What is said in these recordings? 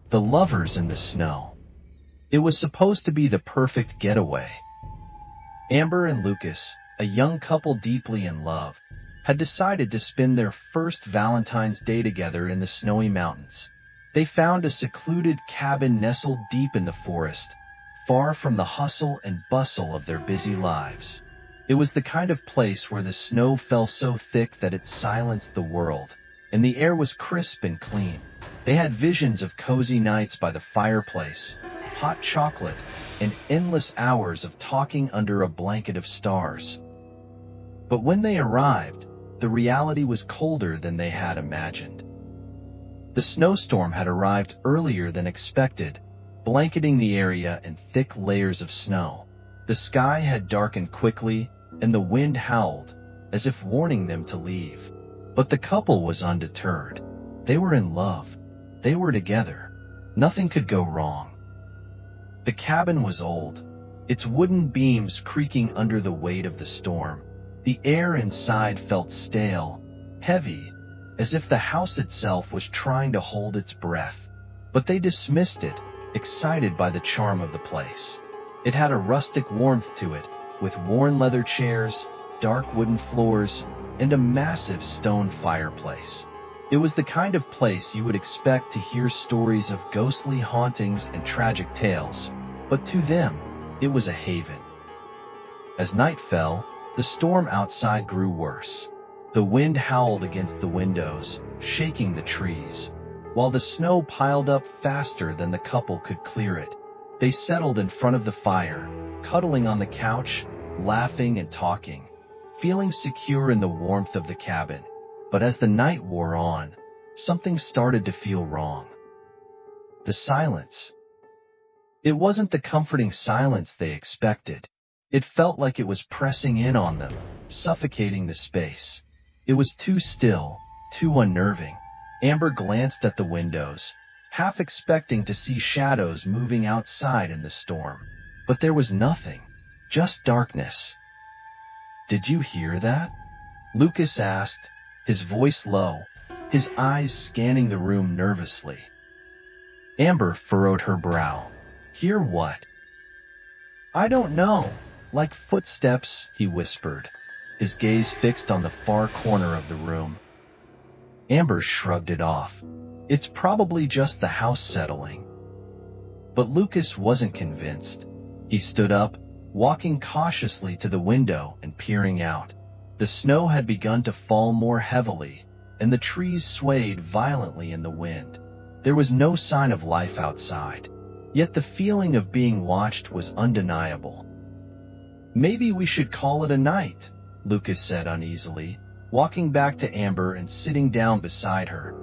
The lovers in the snow. It was supposed to be the perfect getaway. Amber and Lucas, a young couple deeply in love, had decided to spend their first Valentine's Day together in the snowy mountains. They found a secluded cabin nestled deep in the forest, far from the hustle and bustle of their busy lives. It was the kind of place where the snow fell so thick that it silenced the world, and the air was crisp and clean. They had visions of cozy nights by the fireplace, hot chocolate, and endless hours of talking under a blanket of stars. But when they arrived, the reality was colder than they had imagined. The snowstorm had arrived earlier than expected, blanketing the area in thick layers of snow. The sky had darkened quickly, and the wind howled, as if warning them to leave. But the couple was undeterred. They were in love. They were together. Nothing could go wrong. The cabin was old, its wooden beams creaking under the weight of the storm. The air inside felt stale, heavy, as if the house itself was trying to hold its breath. But they dismissed it, excited by the charm of the place. It had a rustic warmth to it, with worn leather chairs, dark wooden floors, and a massive stone fireplace. It was the kind of place you would expect to hear stories of ghostly hauntings and tragic tales, but to them, it was a haven. As night fell, the storm outside grew worse. The wind howled against the windows, shaking the trees, while the snow piled up faster than the couple could clear it. They settled in front of the fire, cuddling on the couch, laughing and talking, feeling secure in the warmth of the cabin. But as the night wore on, something started to feel wrong. The silence. It wasn't the comforting silence they expected. It felt like it was pressing in on them, suffocating the space. It was too still, too unnerving. Amber glanced at the windows, half expecting to see shadows moving outside in the storm. But there was nothing, just darkness. "Did you hear that?" Lucas asked, his voice low, his eyes scanning the room nervously. Amber furrowed her brow. "Hear what?" "I don't know. Like footsteps," he whispered, his gaze fixed on the far corner of the room. Amber shrugged it off. "It's probably just the house settling." But Lucas wasn't convinced. He stood up, walking cautiously to the window and peering out. The snow had begun to fall more heavily, and the trees swayed violently in the wind. There was no sign of life outside, yet the feeling of being watched was undeniable. "Maybe we should call it a night," Lucas said uneasily, walking back to Amber and sitting down beside her.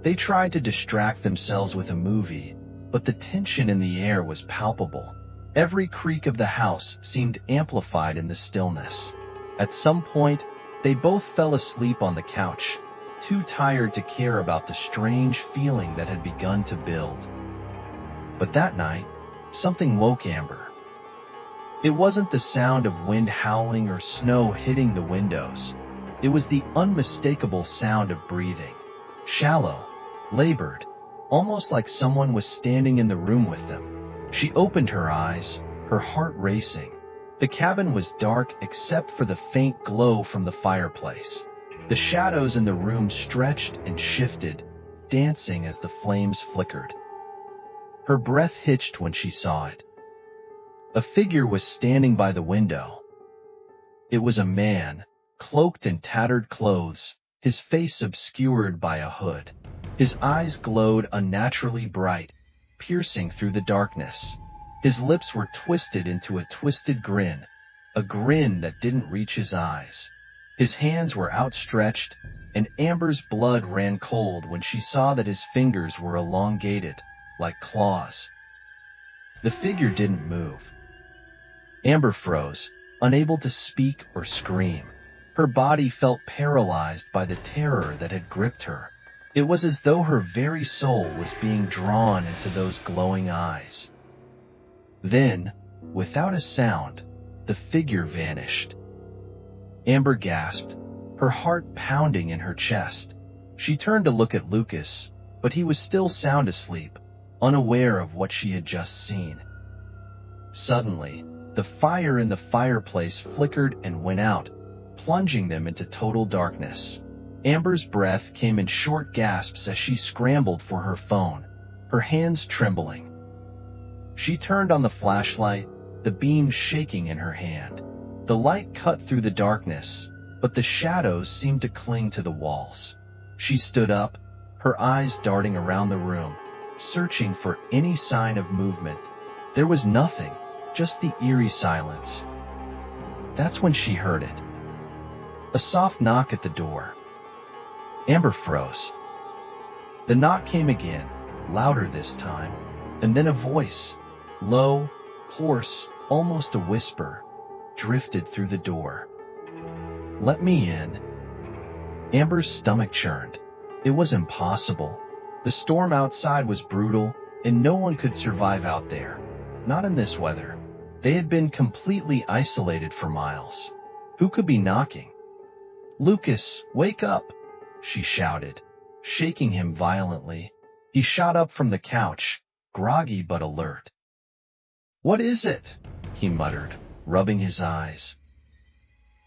They tried to distract themselves with a movie, but the tension in the air was palpable. Every creak of the house seemed amplified in the stillness. At some point, they both fell asleep on the couch, too tired to care about the strange feeling that had begun to build. But that night, something woke Amber. It wasn't the sound of wind howling or snow hitting the windows. It was the unmistakable sound of breathing, shallow, labored, almost like someone was standing in the room with them. She opened her eyes, her heart racing. The cabin was dark except for the faint glow from the fireplace. The shadows in the room stretched and shifted, dancing as the flames flickered. Her breath hitched when she saw it. A figure was standing by the window. It was a man, cloaked in tattered clothes, his face obscured by a hood. His eyes glowed unnaturally bright, piercing through the darkness. His lips were twisted into a twisted grin, a grin that didn't reach his eyes. His hands were outstretched, and Amber's blood ran cold when she saw that his fingers were elongated, like claws. The figure didn't move. Amber froze, unable to speak or scream. Her body felt paralyzed by the terror that had gripped her. It was as though her very soul was being drawn into those glowing eyes. Then, without a sound, the figure vanished. Amber gasped, her heart pounding in her chest. She turned to look at Lucas, but he was still sound asleep, unaware of what she had just seen. Suddenly, the fire in the fireplace flickered and went out, plunging them into total darkness. Amber's breath came in short gasps as she scrambled for her phone, her hands trembling. She turned on the flashlight, the beam shaking in her hand. The light cut through the darkness, but the shadows seemed to cling to the walls. She stood up, her eyes darting around the room, searching for any sign of movement. There was nothing, just the eerie silence. That's when she heard it. A soft knock at the door. Amber froze. The knock came again, louder this time, and then a voice, low, hoarse, almost a whisper, drifted through the door. "Let me in." Amber's stomach churned. It was impossible. The storm outside was brutal, and no one could survive out there. Not in this weather. They had been completely isolated for miles. Who could be knocking? "Lucas, wake up!" she shouted, shaking him violently. He shot up from the couch, groggy but alert. "What is it?" he muttered, rubbing his eyes.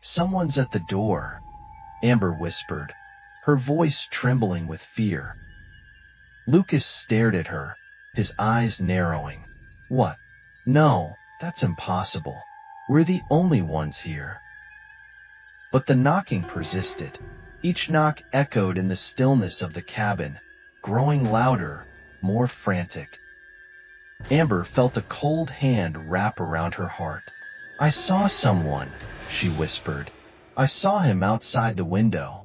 "Someone's at the door," Amber whispered, her voice trembling with fear. Lucas stared at her, his eyes narrowing. "What? No, that's impossible. We're the only ones here." But the knocking persisted. Each knock echoed in the stillness of the cabin, growing louder, more frantic. Amber felt a cold hand wrap around her heart. "I saw someone," she whispered. "I saw him outside the window."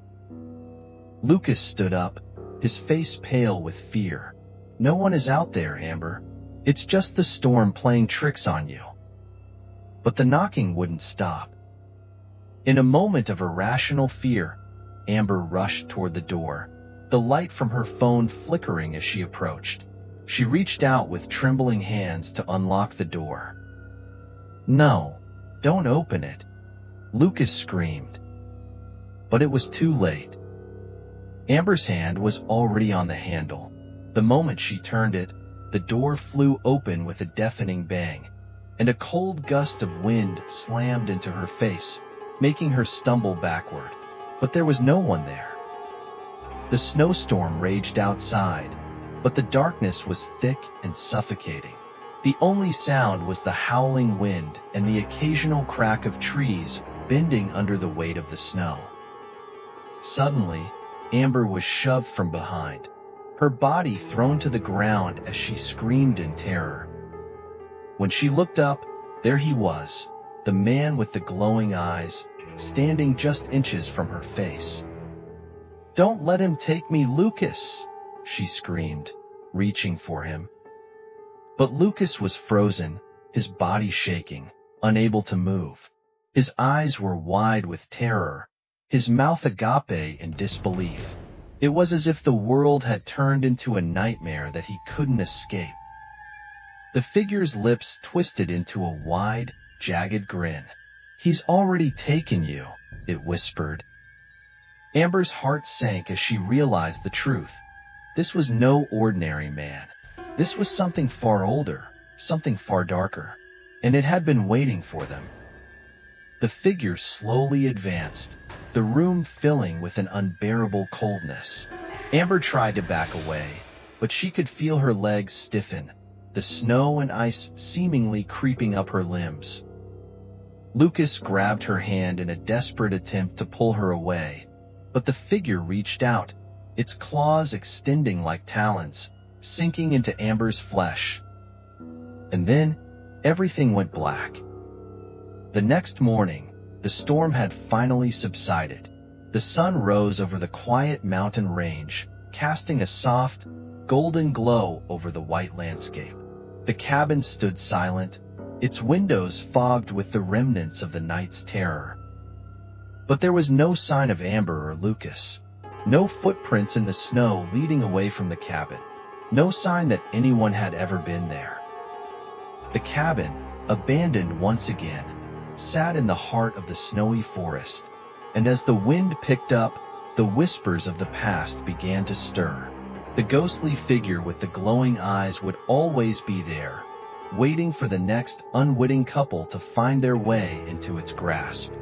Lucas stood up, his face pale with fear. "No one is out there, Amber. It's just the storm playing tricks on you." But the knocking wouldn't stop. In a moment of irrational fear, Amber rushed toward the door, the light from her phone flickering as she approached. She reached out with trembling hands to unlock the door. "No, don't open it," Lucas screamed. But it was too late. Amber's hand was already on the handle. The moment she turned it, the door flew open with a deafening bang, and a cold gust of wind slammed into her face, making her stumble backward. But there was no one there. The snowstorm raged outside, but the darkness was thick and suffocating. The only sound was the howling wind and the occasional crack of trees bending under the weight of the snow. Suddenly, Amber was shoved from behind, her body thrown to the ground as she screamed in terror. When she looked up, there he was, the man with the glowing eyes, standing just inches from her face. "Don't let him take me, Lucas!" she screamed, reaching for him. But Lucas was frozen, his body shaking, unable to move. His eyes were wide with terror, his mouth agape in disbelief. It was as if the world had turned into a nightmare that he couldn't escape. The figure's lips twisted into a wide, jagged grin. "He's already taken you," it whispered. Amber's heart sank as she realized the truth. This was no ordinary man. This was something far older, something far darker, and it had been waiting for them. The figure slowly advanced, the room filling with an unbearable coldness. Amber tried to back away, but she could feel her legs stiffen, the snow and ice seemingly creeping up her limbs. Lucas grabbed her hand in a desperate attempt to pull her away, but the figure reached out, its claws extending like talons, sinking into Amber's flesh. And then, everything went black. The next morning, the storm had finally subsided. The sun rose over the quiet mountain range, casting a soft, golden glow over the white landscape. The cabin stood silent, its windows fogged with the remnants of the night's terror. But there was no sign of Amber or Lucas. No footprints in the snow leading away from the cabin. No sign that anyone had ever been there. The cabin, abandoned once again, sat in the heart of the snowy forest, and as the wind picked up, the whispers of the past began to stir. The ghostly figure with the glowing eyes would always be there, waiting for the next unwitting couple to find their way into its grasp.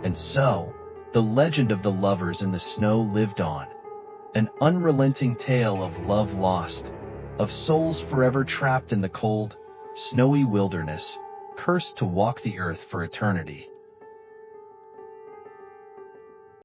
And so, the legend of the lovers in the snow lived on, an unrelenting tale of love lost, of souls forever trapped in the cold, snowy wilderness, cursed to walk the earth for eternity.